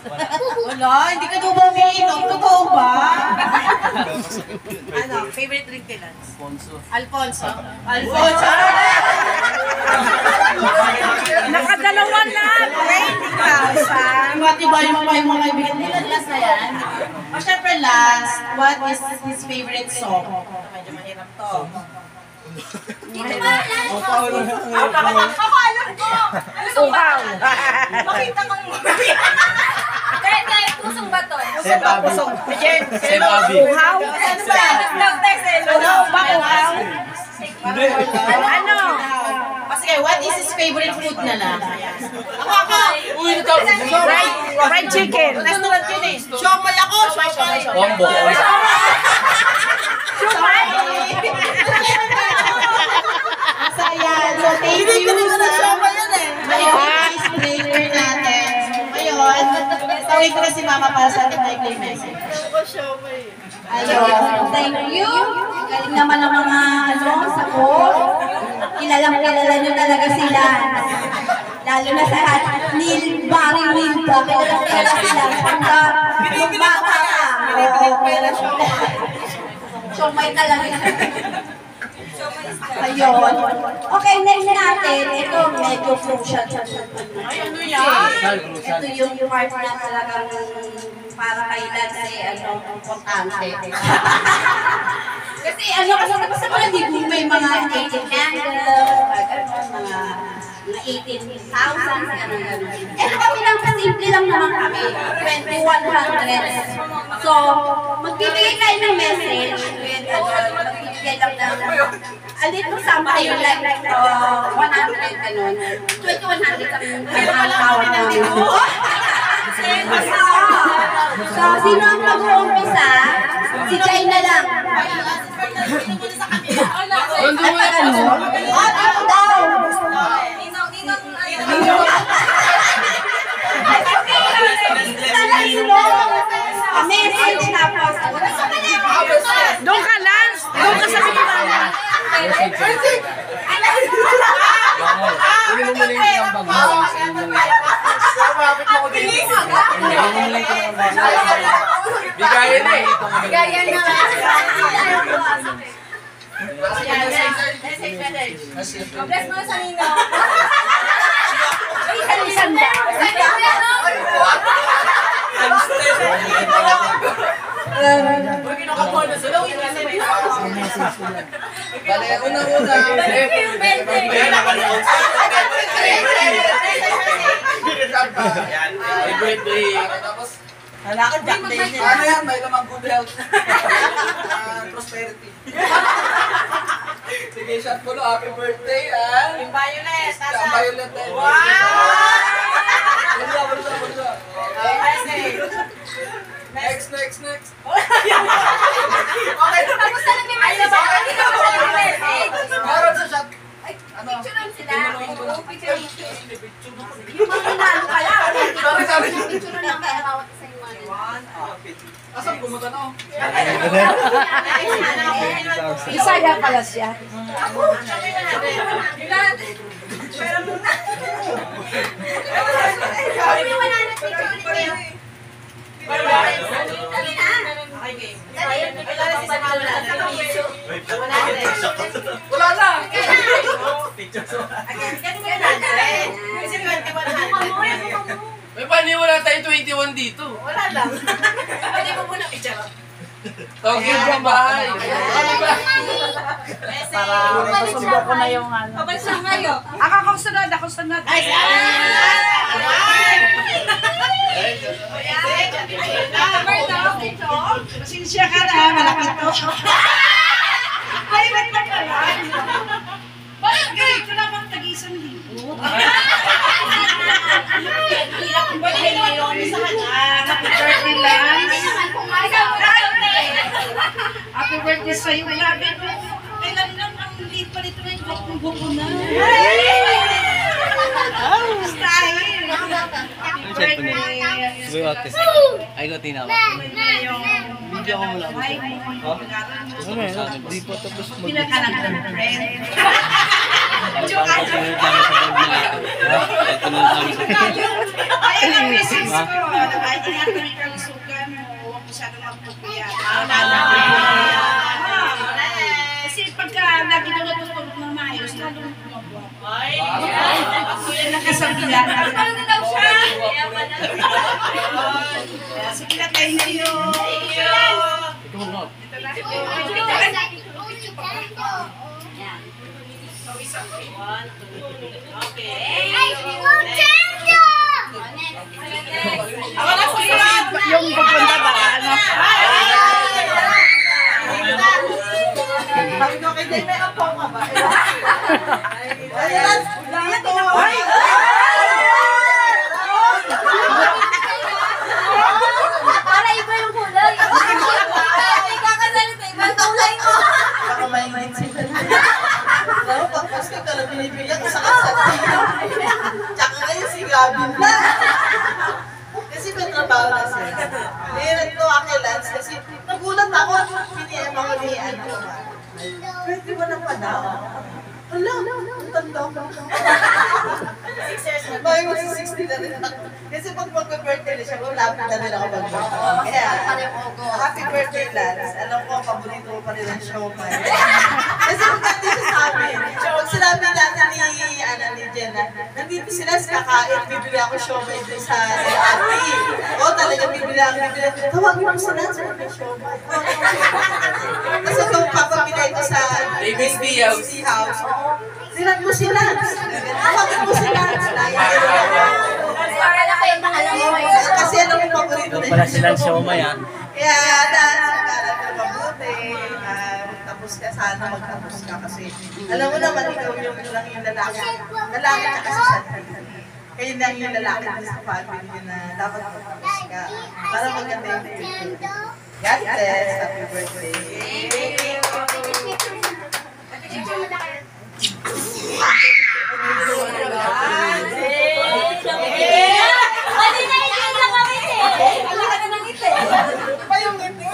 Wala, hindi ka daw ba umiinom? Totoo ba? Ano, favorite drink nila? Alfonso. Alfonso. Nakadalawa na! 20,000! Matibay mo pa yung mga kaibigan nila. Last na yan. O syempre last, what is his favorite song? Medyo mahirap to. Ako alam ko! Uhaw! Makita kang Kaya, pusong ba to? Pusong. Uhaw? Uhaw ba? Uhaw? Ano? Sige, what is his favorite food na lang? Ako! Uy, ito! Fried chicken! Restaurant yun eh. Siomay ako! Siomay! Combo. Siomay! Ayan, so thank you. Hindi ko na siomay yan eh. Ngayon, is breaker natin. So ngayon, tawag ko na si Mama para sa ating play message. Ayun, thank you. Galing naman ang mga support. Kilalang kilala nyo talaga sila. Lalo na sa Neil Barry Winda. Kilalang kilala sila. Hangga yung bata ka. So may talaga. Ayun. Okay, next natin. Ito medyo crucial. Ay, ano yan? Ito yung part na talagang para kay Lance, importante. Kasi kasi sa mga libo may mga 18 candles, mga 18,000, gano'n. Eh kami lang, simple lang naman kami, 2,100. So, magbibigay kayo ng message with, magbibigay lang ng, a little something like 100, gano'n. 2,100 ang tawag namin. So, sino ang mag-uumpisa? Si Jai na lang. Ano? Ano daw? Message tapos. Doon ka, Lance! Doon ka sa pinaka! Uli mo muli yung bango. Bigayan na eh. Bigayan na. Bless mo sa nino. Sanda. Bale, una-una. Birthday. Tapos, Lalakad Jack Daniel. ano yan? May lamang good health. Prosperity. Sige, shot mo happy birthday, ah. Yung violet. Ang violet eh. Wow! Bulsa. Next. Okay. Tapos na lang yung message. Meron sa shot. Ano? Picturean sila. Picturean. Yung mga nalo ka lang. Sorry. Picture lang kaya bawat isa yung mga. Asan pumunta na ako? Isaya pala siya. Wala na! May paniwala tayo 21 dito. Wala lang. Pwede mo muna picture. Tawag yun sa bahay. Para masundo ko na yung ano. Kapag sa ngayon. Ako sunod. Ay, Pasensya ka na, malaki to. Ay, ba't na pala? Bakit ganito naman tag-isang libo? Pwede ngayon sa kanya. Happy birthday, Lance. Hindi naman kung birthday. Happy birthday sa'yo. Grabe mo. Kailan lang ang liit pa nito na yung buko na. Style. Happy birthday. Ay, ko tinawa. Video ko muna. Ay, Di pa tapos Pila ka ng friend. Ayun ang message ko. Ay, ingat kami kalusugan mo. Huwag masyadong magpupuyat. Kasi pagka lagi na natutulog ng maayos, lalo na bumabuha. Yan ang kasabihan. Ano na daw siya? Sige na, thank you. Ako na susunod. Yung pupunta ba? Ano? Sabi ko kay Day, may apo ka ba? Ayan! Dito! Ay! Para iba yung kulay. Ay, kakasalita, ibang kulay mo. Baka may mindset. Alam mo, pagpas ka lang binibigyan ko sa kasal. Tsaka ngayon si Gabin na. Kasi may trabaho na siya. Meron ko kay Lance kasi nagulat ako. Piniyam ako ni ano ba? Pwede ba na pa daw? Wala, ang tanda ko. 6 years na. Bakit mas 60 na rin ako. Kasi pag mag-birthday na siya, lapit na rin ako mag-birthday. Kaya, happy birthday, Lance. Alam ko, paborito ko pa rin ang siomay. Kasi magkati siya sa amin. Pag sinabi natin ni Jenna, nandito sila sa kakain, bibili ako siomay doon sa ate. Oo, talaga bibili ako. Tawagin mo si Lance, may siomay. Kasi kung papapilay ko sa David's House, sinag mo si Lance. Tawagin mo si Lance. Para na kayo alam mo. Kasi alam mo paborito na Pala silang siomay ah. Kaya Lance, para ka mabuti. Tapos ka sana magtapos ka kasi alam mo naman ikaw yung lang yung lalaki. Lalaki ka kasi sa family. Kayo lang yung lalaki sa family na dapat magtapos ka. Para maganda yung future. God bless. Happy birthday. Ano na yun lang kami eh. Wala ka na ng ngiti. Pa yung ngiti.